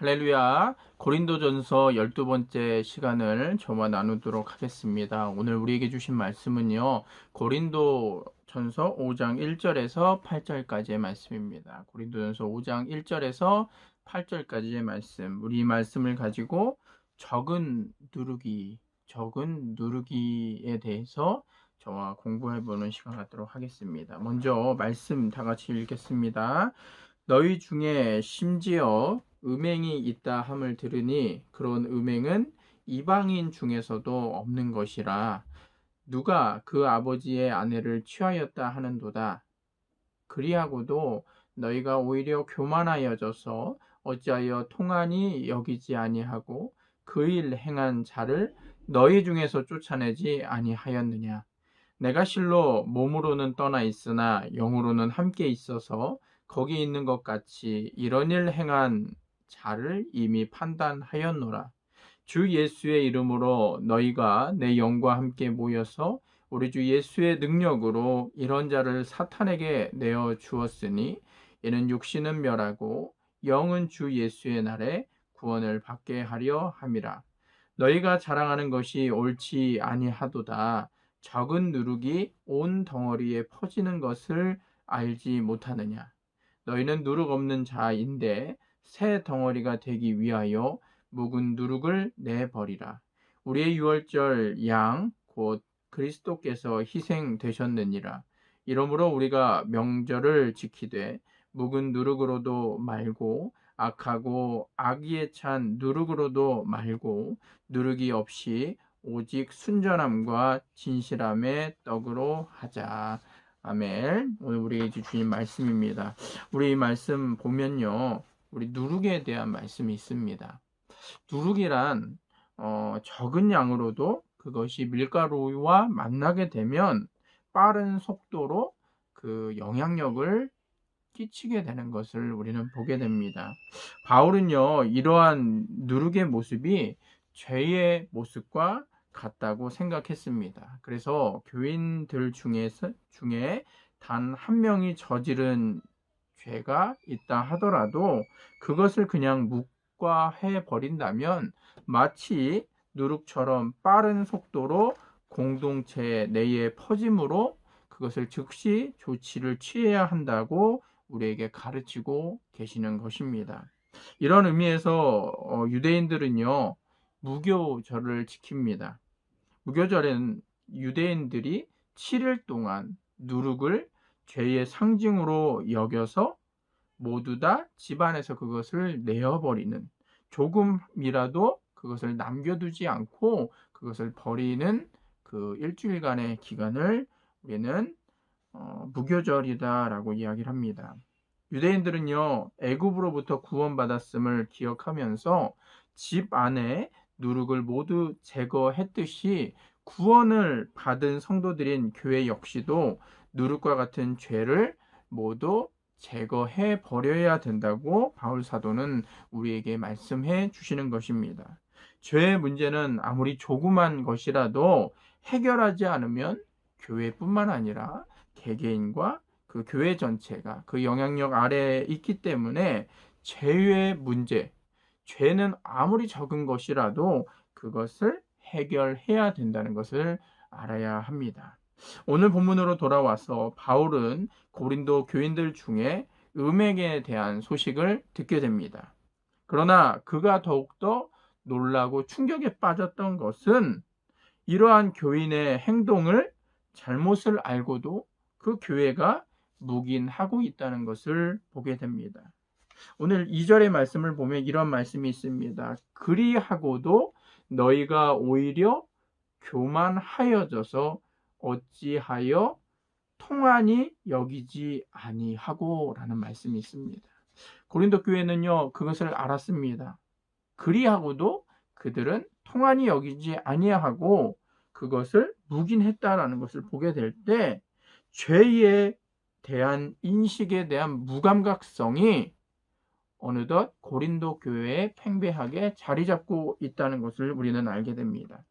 할렐루야. 고린도전서 12번째 시간을 저와 나누도록 하겠습니다. 오늘 우리에게 주신 말씀은요. 고린도전서 5장 1절에서 8절까지의 말씀입니다. 고린도전서 5장 1절에서 8절까지의 말씀. 우리 이 말씀을 가지고 적은 누르기에 대해서 저와 공부해보는 시간 갖도록 하겠습니다. 먼저 말씀 다 같이 읽겠습니다. 너희 중에 심지어 음행이 있다 함을 들으니 그런 음행은 이방인 중에서도 없는 것이라. 누가 그 아버지의 아내를 취하였다 하는도다. 그리하고도 너희가 오히려 교만하여져서 어찌하여 통한이 여기지 아니하고 그 일 행한 자를 너희 중에서 쫓아내지 아니하였느냐. 내가 실로 몸으로는 떠나 있으나 영으로는 함께 있어서 거기 있는 것 같이 이런 일 행한 자를 이미 판단하였노라. 주 예수의 이름으로 너희가 내 영과 함께 모여서 우리 주 예수의 능력으로 이런 자를 사탄에게 내어 주었으니 이는 육신은 멸하고 영은 주 예수의 날에 구원을 받게 하려 함이라. 너희가 자랑하는 것이 옳지 아니하도다. 적은 누룩이 온 덩어리에 퍼지는 것을 알지 못하느냐. 너희는 누룩 없는 자인데 새 덩어리가 되기 위하여 묵은 누룩을 내버리라. 우리의 유월절 양 곧 그리스도께서 희생되셨느니라. 이러므로 우리가 명절을 지키되 묵은 누룩으로도 말고 악하고 악의에 찬 누룩으로도 말고 누룩이 없이 오직 순전함과 진실함의 떡으로 하자. 아멘. 오늘 우리에게 주신 말씀입니다. 우리 이 말씀 보면요, 우리 누룩에 대한 말씀이 있습니다. 누룩이란 적은 양으로도 그것이 밀가루와 만나게 되면 빠른 속도로 그 영향력을 끼치게 되는 것을 우리는 보게 됩니다. 바울은요, 이러한 누룩의 모습이 죄의 모습과 같다고 생각했습니다. 그래서 교인들 중에 단 한 명이 저지른 죄가 있다 하더라도 그것을 그냥 묵과해 버린다면 마치 누룩처럼 빠른 속도로 공동체 내에 퍼짐으로 그것을 즉시 조치를 취해야 한다고 우리에게 가르치고 계시는 것입니다. 이런 의미에서 유대인들은요, 무교절을 지킵니다. 무교절엔 유대인들이 7일 동안 누룩을 죄의 상징으로 여겨서 모두 다 집안에서 그것을 내어버리는, 조금이라도 그것을 남겨두지 않고 그것을 버리는 그 일주일간의 기간을 우리는 무교절이다라고 이야기를 합니다. 유대인들은요, 애굽으로부터 구원받았음을 기억하면서 집 안에 누룩을 모두 제거했듯이 구원을 받은 성도들인 교회 역시도 누룩과 같은 죄를 모두 제거해 버려야 된다고 바울 사도는 우리에게 말씀해 주시는 것입니다. 죄의 문제는 아무리 조그만 것이라도 해결하지 않으면 교회뿐만 아니라 개개인과 그 교회 전체가 그 영향력 아래에 있기 때문에 죄의 문제, 죄는 아무리 적은 것이라도 그것을 해결해야 된다는 것을 알아야 합니다. 오늘 본문으로 돌아와서 바울은 고린도 교인들 중에 음행에 대한 소식을 듣게 됩니다. 그러나 그가 더욱더 놀라고 충격에 빠졌던 것은 이러한 교인의 행동을 잘못을 알고도 그 교회가 묵인하고 있다는 것을 보게 됩니다. 오늘 2절의 말씀을 보면 이런 말씀이 있습니다. 그리하고도 너희가 오히려 교만하여져서 어찌하여 통한이 여기지 아니하고 라는 말씀이 있습니다. 고린도 교회는요, 그것을 알았습니다. 그리하고도 그들은 통한이 여기지 아니하고 그것을 묵인했다라는 것을 보게 될 때 죄에 대한 인식에 대한 무감각성이 어느덧 고린도 교회에 팽배하게 자리 잡고 있다는 것을 우리는 알게 됩니다.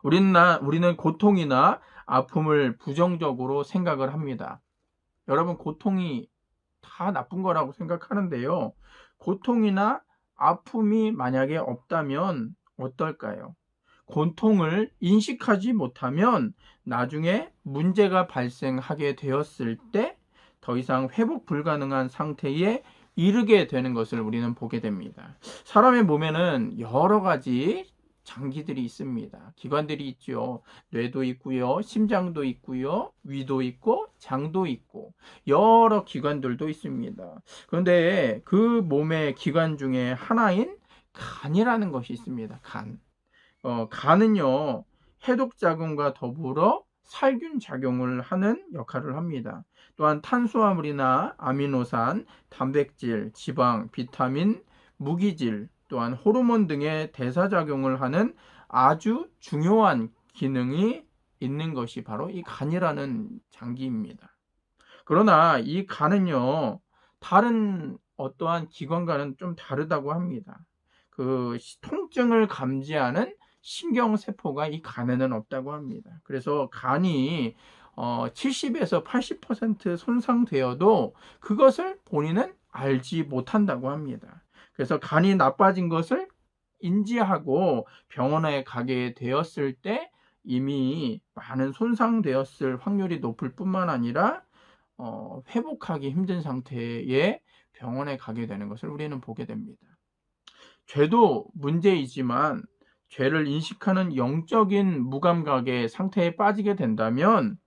우리는 고통이나 아픔을 부정적으로 생각을 합니다. 여러분, 고통이 다 나쁜 거라고 생각하는데요. 고통이나 아픔이 만약에 없다면 어떨까요? 고통을 인식하지 못하면 나중에 문제가 발생하게 되었을 때 더 이상 회복 불가능한 상태에 이르게 되는 것을 우리는 보게 됩니다. 사람의 몸에는 여러 가지 장기들이 있습니다. 기관들이 있죠. 뇌도 있고요, 심장도 있고요, 위도 있고, 장도 있고, 여러 기관들도 있습니다. 그런데 그 몸의 기관 중에 하나인 간이라는 것이 있습니다. 간. 간은요, 해독 작용과 더불어 살균 작용을 하는 역할을 합니다. 또한 탄수화물이나 아미노산, 단백질, 지방, 비타민, 무기질, 또한 호르몬 등의 대사작용을 하는 아주 중요한 기능이 있는 것이 바로 이 간이라는 장기입니다. 그러나 이 간은요, 다른 어떠한 기관과는 좀 다르다고 합니다. 그 통증을 감지하는 신경세포가 이 간에는 없다고 합니다. 그래서 간이 70에서 80% 손상되어도 그것을 본인은 알지 못한다고 합니다. 그래서 간이 나빠진 것을 인지하고 병원에 가게 되었을 때 이미 많은 손상되었을 확률이 높을 뿐만 아니라 회복하기 힘든 상태에 병원에 가게 되는 것을 우리는 보게 됩니다. 죄도 문제이지만 죄를 인식하는 영적인 무감각의 상태에 빠지게 된다면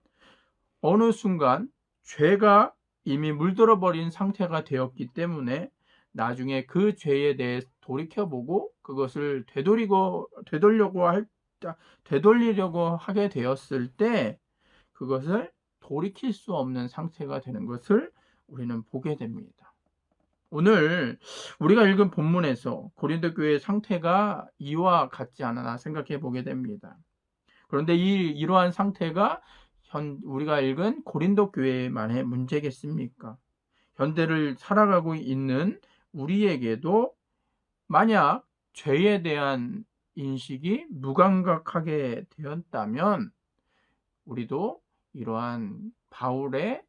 어느 순간 죄가 이미 물들어 버린 상태가 되었기 때문에 나중에 그 죄에 대해 돌이켜보고 그것을 되돌리려고 하게 되었을 때 그것을 돌이킬 수 없는 상태가 되는 것을 우리는 보게 됩니다. 오늘 우리가 읽은 본문에서 고린도 교회의 상태가 이와 같지 않나 생각해 보게 됩니다. 그런데 이러한 상태가 우리가 읽은 고린도 교회만의 문제겠습니까? 현대를 살아가고 있는 우리에게도 만약 죄에 대한 인식이 무감각하게 되었다면 우리도 이러한 바울의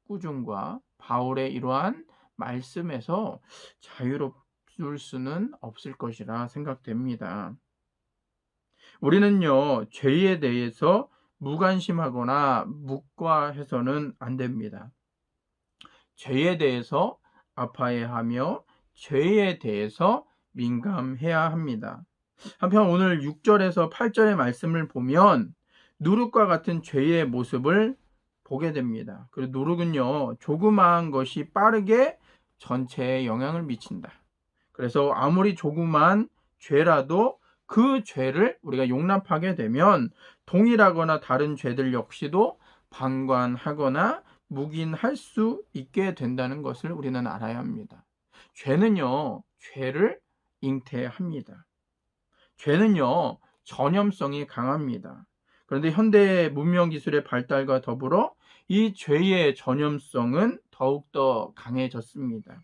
꾸중과 바울의 이러한 말씀에서 자유로울 수는 없을 것이라 생각됩니다. 우리는요, 죄에 대해서 무관심하거나 묵과해서는 안 됩니다. 죄에 대해서 아파해야 하며 죄에 대해서 민감해야 합니다. 한편 오늘 6절에서 8절의 말씀을 보면 누룩과 같은 죄의 모습을 보게 됩니다. 그리고 누룩은요, 조그마한 것이 빠르게 전체에 영향을 미친다. 그래서 아무리 조그마한 죄라도 그 죄를 우리가 용납하게 되면 동일하거나 다른 죄들 역시도 방관하거나 묵인할 수 있게 된다는 것을 우리는 알아야 합니다. 죄는요, 죄를 잉태합니다. 죄는요, 전염성이 강합니다. 그런데 현대 문명 기술의 발달과 더불어 이 죄의 전염성은 더욱더 강해졌습니다.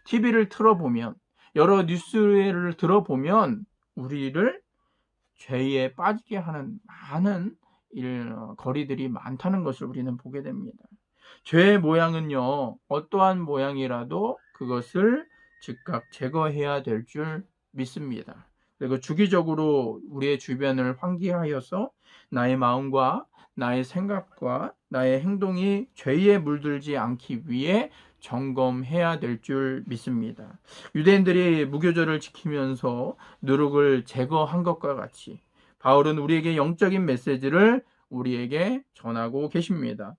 TV를 틀어보면, 여러 뉴스를 들어보면 우리를 죄에 빠지게 하는 많은 거리들이 많다는 것을 우리는 보게 됩니다. 죄의 모양은요, 어떠한 모양이라도 그것을 즉각 제거해야 될 줄 믿습니다. 그리고 주기적으로 우리의 주변을 환기하여서 나의 마음과 나의 생각과 나의 행동이 죄에 물들지 않기 위해 점검해야 될 줄 믿습니다. 유대인들이 무교절을 지키면서 누룩을 제거한 것과 같이 바울은 우리에게 영적인 메시지를 우리에게 전하고 계십니다.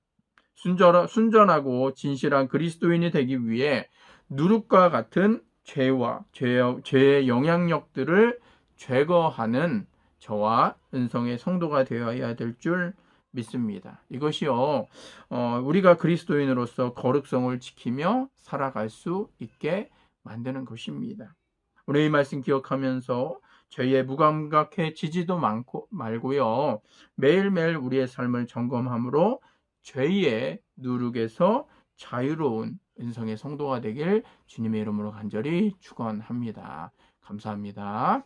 순전하고 진실한 그리스도인이 되기 위해 누룩과 같은 죄와 죄의 영향력들을 제거하는 저와 은성의 성도가 되어야 될 줄 믿습니다. 이것이요, 우리가 그리스도인으로서 거룩성을 지키며 살아갈 수 있게 만드는 것입니다. 오늘 이 말씀 기억하면서 죄에 무감각해지지도 말고요, 매일매일 우리의 삶을 점검함으로 죄의 누룩에서 자유로운 은성의 성도가 되길 주님의 이름으로 간절히 축원합니다. 감사합니다.